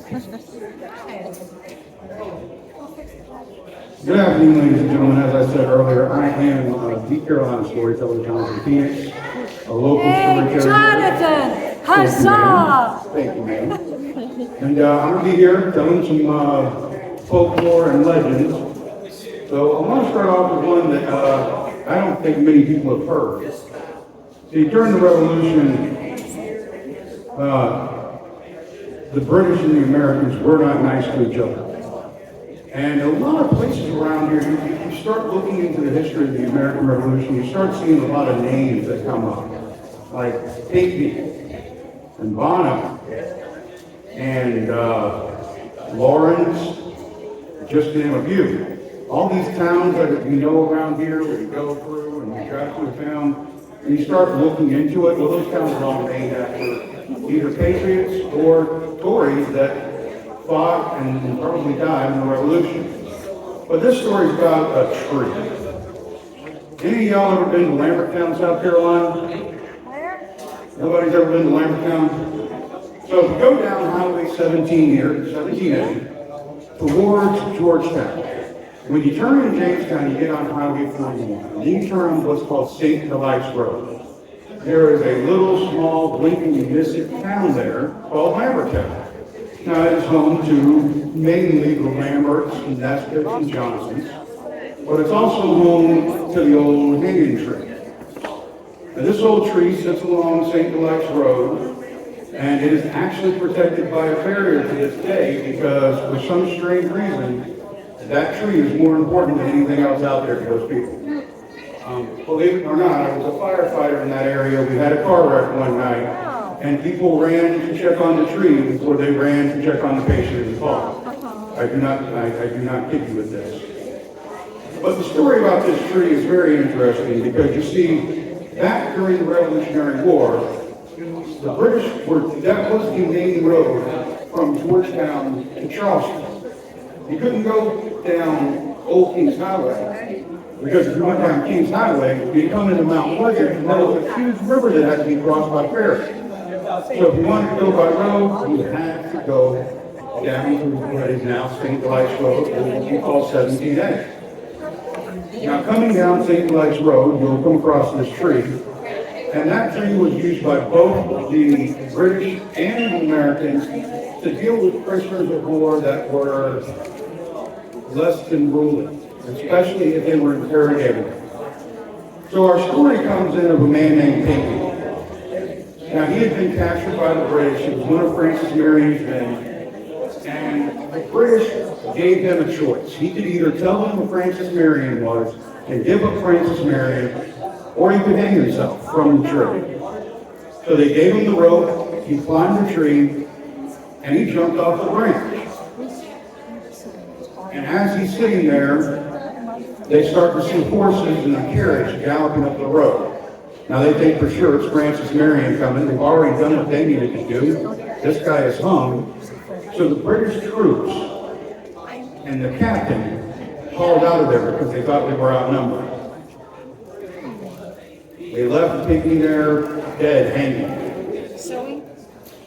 Good afternoon, ladies and gentlemen. As I said earlier, I am the Carolina storyteller, Jonathan Phoenix, a local storyteller. Jonathan! Huzzah! Thank you, ma'am. And I'm going to be here telling some folklore and legends. So I want to start off with one that I don't think many people have heard. See, during the Revolution, the British and the Americans were not nice to each other. And a lot of places around here, you start looking into the history of the American Revolution, you start seeing a lot of names that come up, like Higby and Bonham and Lawrence, just to name a few. All these towns that you know around here, where you go through and you drive through a town, and you start looking into it, well, those towns are all named after either patriots or Tories that fought and probably died in the Revolution. But this story's about a tree. Any of y'all ever been to Lambertown, South Carolina? Nobody's ever been to Lambertown? So if you go down Highway 17 here, 17A, towards Georgetown, when you turn into Jamestown, you get on Highway 41. And then you turn on what's called St. Nicholas Road. There is a little, small, blinking, missing town there called Lambertown. Now, it is home to mainly the Lamberts and Nesbitt's and Johnsons, but it's also home to the old hanging tree. Now, this old tree sits along St. Nicholas Road, and it is actually protected by a barrier to this day because, for some strange reason, that tree is more important than anything else out there to those people. Believe it or not, I was a firefighter in that area. We had a car wreck one night, and people ran to check on the tree before they ran to check on the patient in the car. I do not kid you with this. But the story about this tree is very interesting because you see, back during the Revolutionary War, the British that was the main road from Georgetown to Charleston. You couldn't go down Old Kings Highway, because if you went down Kings Highway, you'd come into Mount Pleasant, and there was a huge river that had to be crossed by ferry. So if you wanted to go by road, you had to go down to what is now St. Nicholas Road, what we call 17A. Now coming down St. Nicholas Road, you'll come across this tree, and that tree was used by both the British and the Americans to deal with prisoners of war that were less than ruling, especially if they were interrogated. So our story comes in of a man named Higby. Now he had been captured by the British. He was one of Francis Marion's men, and the British gave him a choice. He could either tell them who Francis Marion was and give up Francis Marion, or he could hang himself from the tree. So they gave him the rope, he climbed the tree, and he jumped off the branch. And as he's sitting there, they start to see horses and a carriage galloping up the road. Now they think for sure it's Francis Marion coming. They've already done what they needed to do. This guy is hung. So the British troops and the captain hauled out of there because they thought they were outnumbered. They left Higby there, dead, hanging.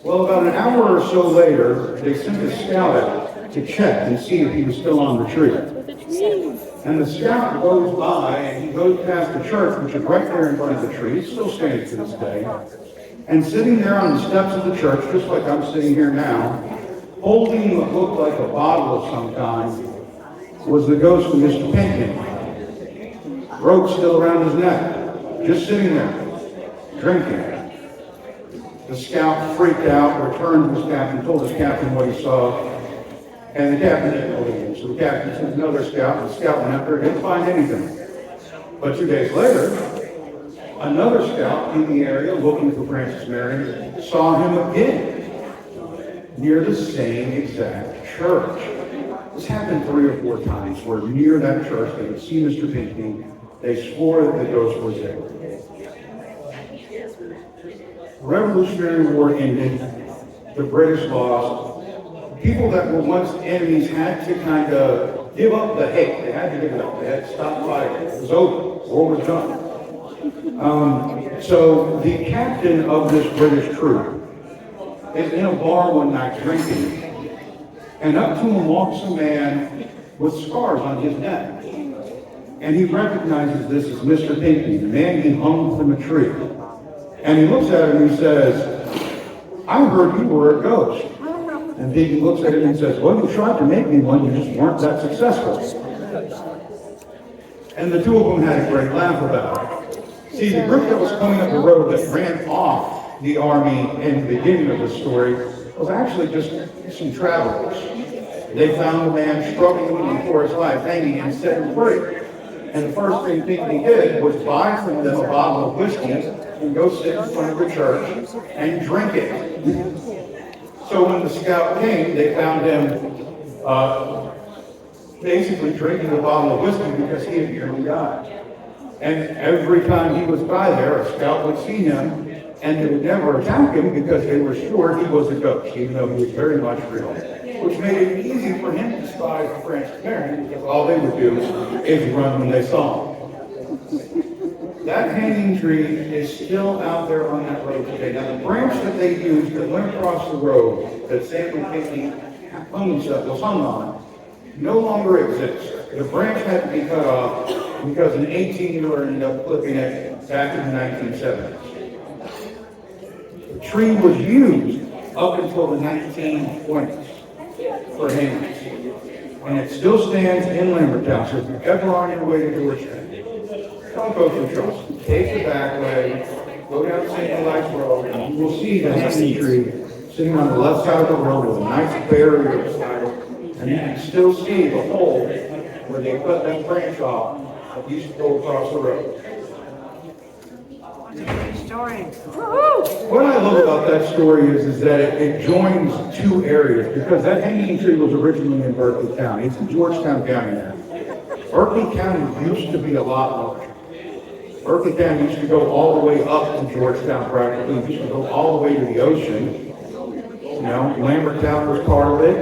Well, about an hour or so later, they sent a scout out to check and see if he was still on the tree. And the scout goes by, and he goes past the church, which is right there in front of the tree. It still stands to this day. And sitting there on the steps of the church, just like I'm sitting here now, holding what looked like a bottle of some kind, was the ghost of Mr. Pinkney. Rope still around his neck, just sitting there, drinking. The scout freaked out, returned to his captain, told his captain what he saw, and the captain didn't believe him. So the captain sent another scout, and the scout went up there, didn't find anything. But 2 days later, another scout in the area looking for Francis Marion saw him again near the same exact church. This happened 3 or 4 times where near that church they would see Mr. Pinkney. They swore that the ghost was there. The Revolutionary War ended. The British lost. People that were once enemies had to kind of give up the hate. They had to give it up. They had to stop fighting. It was over. War was done. So the captain of this British troop is in a bar one night drinking, And up to him walks a man with scars on his neck. And he recognizes this as Mr. Pinckney, the man he hung from a tree. And he looks at him and he says, I heard you were a ghost. And Pinckney looks at him and says, well, you tried to make me one, you just weren't that successful. And the two of them had a great laugh about it. See, the group that was coming up the road that ran off the army in the beginning of the story was actually just some travelers. They found a man struggling for his life, hanging, and set him free. And the first thing Pinckney did was buy from them a bottle of whiskey and go sit in front of the church and drink it. So when the scout came, they found him basically drinking a bottle of whiskey because he had nearly died. And every time he was by there, a scout would see him, and they would never attack him because they were sure he was a ghost, even though he was very much real. Which made it easy for him to spy the French Canadians, because all they would do is run when they saw him. That hanging tree is still out there on that road today. Now, the branch that they used that went across the road that Samuel Pinckney was hung on no longer exists. The branch had to be cut off because an 18-year-old ended up clipping it back in the 1970s. The tree was used up until the 1920s for hangings. And it still stands in Lambertown. So if you're ever on your way to Georgetown, don't go through Charleston. Take the back way, go down St. Elias Road, and you will see the hanging tree sitting on the left side of the road with a nice barrier beside it. And you can still see the hole where they cut that branch off that used to go across the road. Story. What I love about that story is that it joins two areas, because that hanging tree was originally in Berkeley County. It's in Georgetown County now. Berkeley County used to be a lot larger. Berkeley County used to go all the way up to Georgetown practically. It used to go all the way to the ocean. You know, Lambertown was part of it.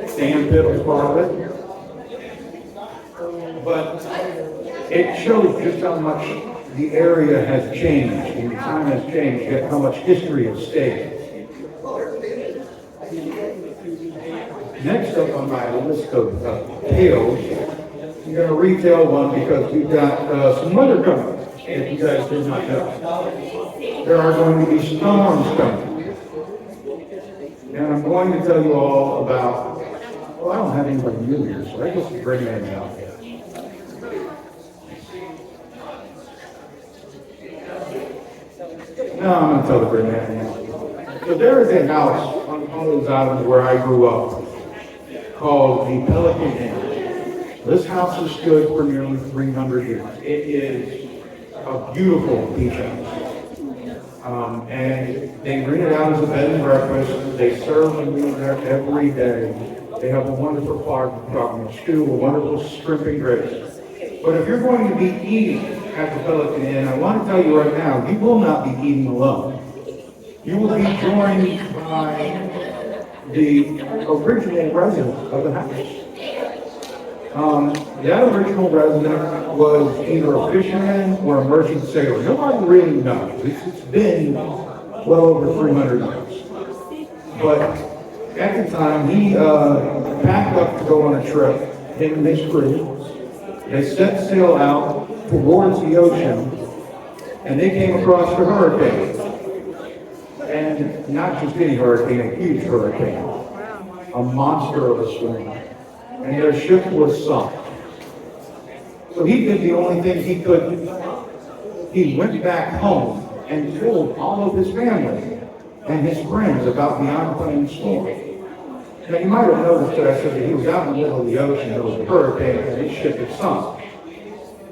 Sand Pit was part of it. But it shows just how much the area has changed, and time has changed, yet how much history has stayed. Next up on my list of tales, I'm going to retell one because we've got some weather coming, if you guys did not know. There are going to be storms coming. And I'm going to tell you all about, well, I don't have anybody new here, so I guess we bring that out. No, I'm going to tell the great man now. So there is a house on those islands where I grew up called the Pelican Inn. This house has stood for nearly 300 years. It is a beautiful beach house. And they rent it out as a bed and breakfast. They serve and meal there every day. They have a wonderful stew, a wonderful shrimp and grits. But if you're going to be eating at the Pelican Inn, I want to tell you right now, you will not be eating alone. You will be joined by the original resident of the house. That original resident was either a fisherman or a merchant sailor. Nobody really knows. It's been well over 300 years. But at the time, he packed up to go on a trip, him and his crew. They set sail out towards the ocean, and they came across the hurricane. And not just any hurricane, a huge hurricane. A monster of a storm. And their ship was sunk. So he did the only thing he could do. He went back home and told all of his family and his friends about the oncoming storm. Now you might have noticed that I said that he was out in the middle of the ocean, there was a hurricane, and his ship had sunk.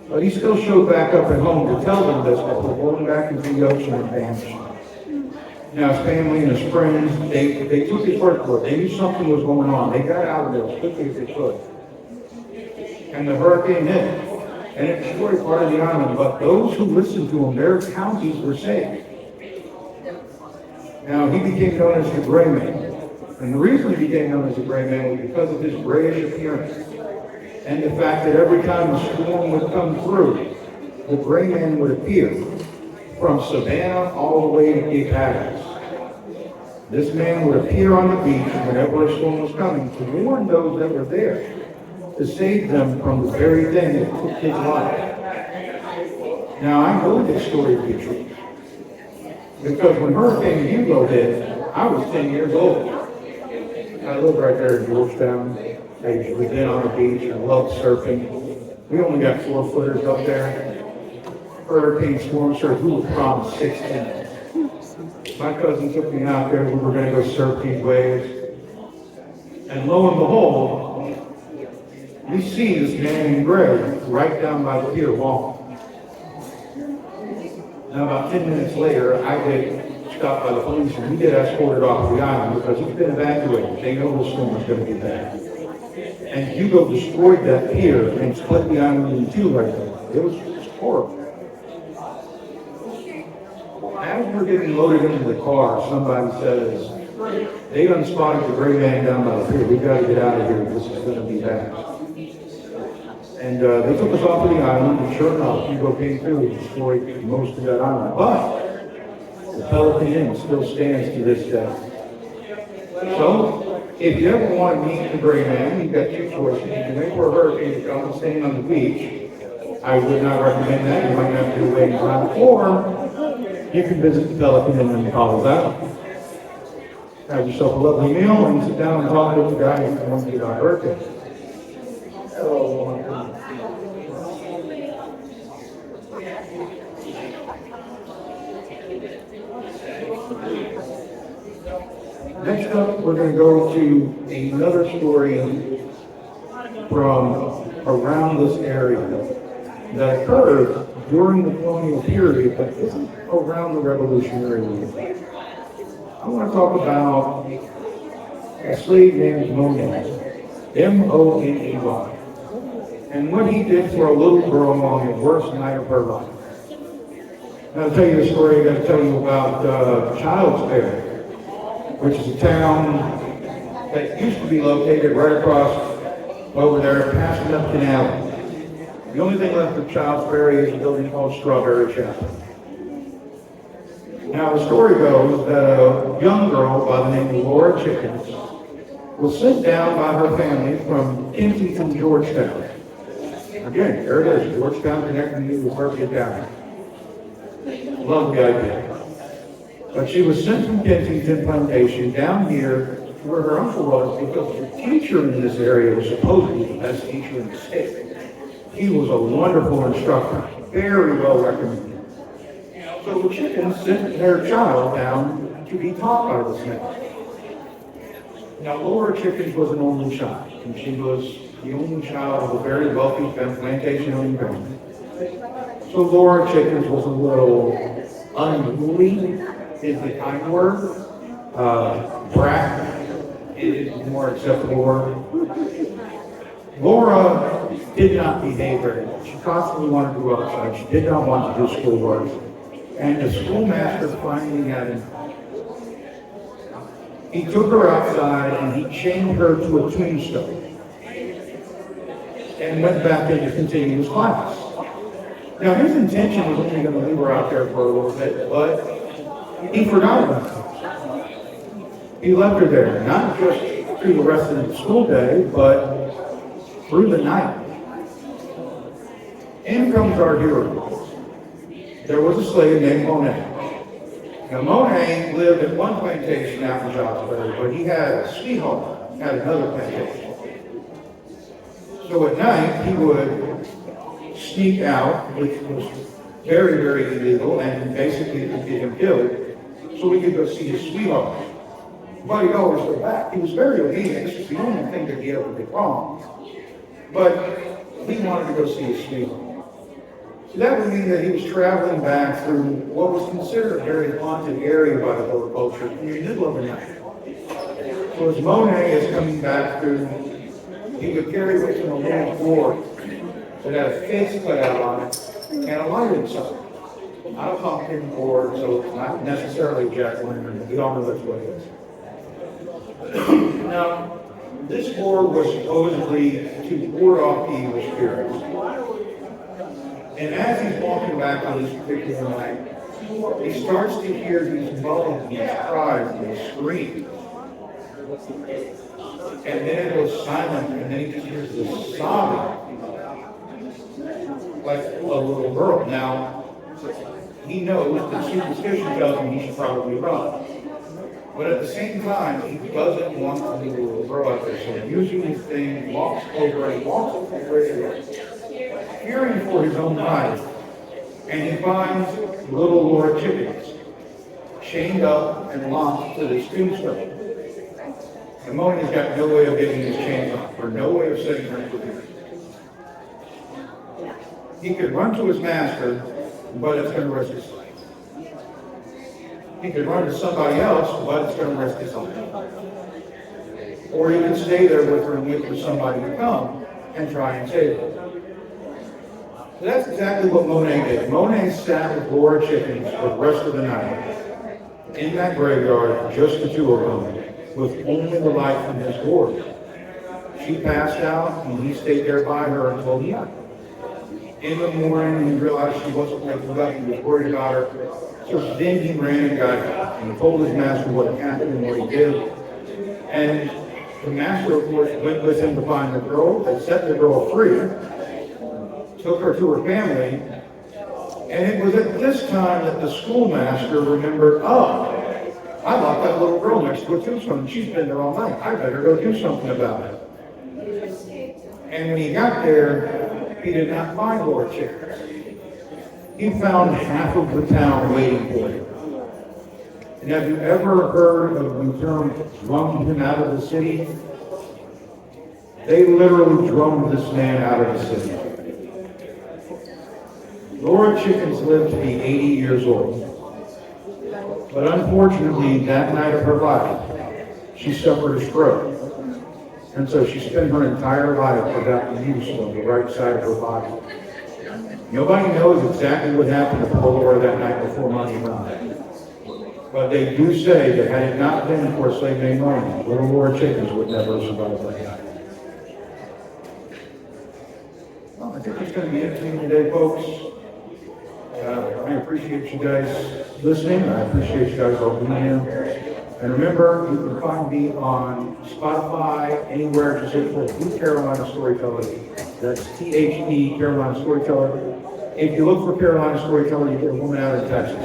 But he still showed back up at home to tell them this before going back into the ocean and vanishing. Now his family and his friends, they took his word for it. They knew something was going on. They got out of there as quickly as they could. And the hurricane hit. And it destroyed part of the island. But those who listened to him, their counties were saved. Now he became known as the Gray Man. And the reason he became known as the Gray Man was because of his grayish appearance. And the fact that every time a storm would come through, the Gray Man would appear from Savannah all the way to Cape Hatteras. This man would appear on the beach whenever a storm was coming to warn those that were there, to save them from the very thing that took his life. Now, I know this story to be true, because when Hurricane Hugo hit, I was 10 years old. I lived right there in Georgetown. We've been on the beach. I loved surfing. We only got 4-footers up there. Hurricane storm surf, we were promised 16. My cousin took me out there. We were going to go surf these waves. And lo and behold, we see this man in gray right down by the pier walking. Now, about 10 minutes later, I get stopped by the police and we get escorted off the island because he's been evacuated. They know the storm is going to be bad. And Hugo destroyed that pier and split the island in two right there. It was horrible. As we're getting loaded into the car, somebody says, they done spotted the gray man down by the pier. We got to get out of here. This is going to be bad. And they took us off of the island, and sure enough, Hugo came through and destroyed most of that island. But the Pelican Inn still stands to this day. So, if you ever want to meet the gray man, you've got two choices. You can wait for a hurricane to come and stand on the beach. I would not recommend that. You might have to wait around. Or you can visit the Pelican Inn in Colorado. Have yourself a lovely meal and sit down and talk with the guy who's going to be about hurricane. Hello. Next up, we're going to go to another story from around this area that occurred during the colonial period, but isn't around the Revolutionary War. I want to talk about a slave named Moncks, M-O-N-E-Y, and what he did for a little girl on the worst night of her life. Now, to tell you the story, I got to tell you about Child's Fair, which is a town that used to be located right across over there past the canal. The only thing left of Child's Fair is a building called Strawberry Chapel. Now, the story goes that a young girl by the name of Laura Chickens was sent down by her family from Kensington, Georgetown. Again, there it is, Georgetown connecting you with Berkeley County. Love the idea. But she was sent from Kensington Plantation down here to where her uncle was because the teacher in this area was supposedly the best teacher in the state. He was a wonderful instructor, very well recommended. So the Chickens sent their child down to be taught by this man. Now, Laura Chickens was an only child, and she was the only child of a very wealthy plantation-owning family. So Laura Chickens was a little unruly, is the kind word. Brat is the more acceptable word. Laura did not behave very well. She constantly wanted to go outside. She did not want to do schoolwork. And the schoolmaster finally had enough. He took her outside and he chained her to a tombstone and went back in to continue his class. Now, his intention was only going to leave her out there for a little bit, but he forgot about her. He left her there, not just through the rest of the school day, but through the night. In comes our hero. There was a slave named Monet. Now, Monet lived at one plantation out in Jonesboro, but he had a sweetheart at another plantation. So at night, he would sneak out, which was very, very illegal, and basically could get him killed, so he could go see his sweetheart. But he'd always go back. He was very obedient. This was the only thing that he ever did wrong. But he wanted to go see his sweetheart. So that would mean that he was traveling back through what was considered a very haunted area by the local culture in the middle of the night. So as Monet is coming back through, he would carry with him a little board that had a face cut out on it and a light inside. Not a pumpkin board, so it's not necessarily jack-o'-lantern. We all know that's what it is. Now, this board was supposedly to ward off the evil spirits. And as he's walking back on this particular night, he starts to hear these moans, these cries, and these screams. And then it goes silent, and then he just hears this sobbing, like a little girl. Now, he knows that superstition tells him he should probably run. But at the same time, he doesn't want to leave the little girl out there. So using his thing, walks over it, fearing for his own life, and he finds little Lord Chickens chained up and locked to this tombstone. And Moni's got no way of getting his chains off, or no way of setting him free. He could run to his master, but it's going to risk his life. He could run to somebody else, but it's going to risk his life. Or he could stay there with her and wait for somebody to come and try and save her. So that's exactly what Monet did. Monet sat with Laura Chickens for the rest of the night in that graveyard, just the two of them, with only the light from his gourd. She passed out, and he stayed there by her until he died. In the morning, he realized she wasn't waking up. He was worried about her. So then he ran and got her, and he told his master what had happened and what he did. And the master, of course, went with him to find the girl. They set the girl free, took her to her family, and it was at this time that the schoolmaster remembered, oh, I locked that little girl next to a tombstone. She's been there all night. I better go do something about it. And when he got there, he did not find Lord Chickens. He found half of the town waiting for him. And have you ever heard of the term drummed him out of the city? They literally drummed this man out of the city. Lord Chickens lived to be 80 years old. But unfortunately, that night of her life, she suffered a stroke. And so she spent her entire life without the use of the right side of her body. Nobody knows exactly what happened to poor Laura that night before Monty died. But they do say that had it not been for a slave named Monet, little Laura Chickens would never survive that night. Well, I think it's going to be interesting today, folks. I appreciate you guys listening. I appreciate you guys all being here. And remember, you can find me on Spotify, anywhere, just look for The Carolina Storyteller. That's THE Carolina Storyteller. If you look for Carolina Storyteller, you get a woman out of Texas.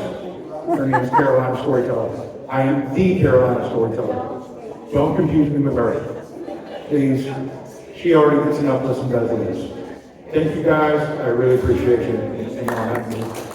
Her name is Carolina Storyteller. I am The Carolina Storyteller. Don't confuse me with her. Please. She already gets enough listens as it is. Thank you guys. I really appreciate you. And y'all have me.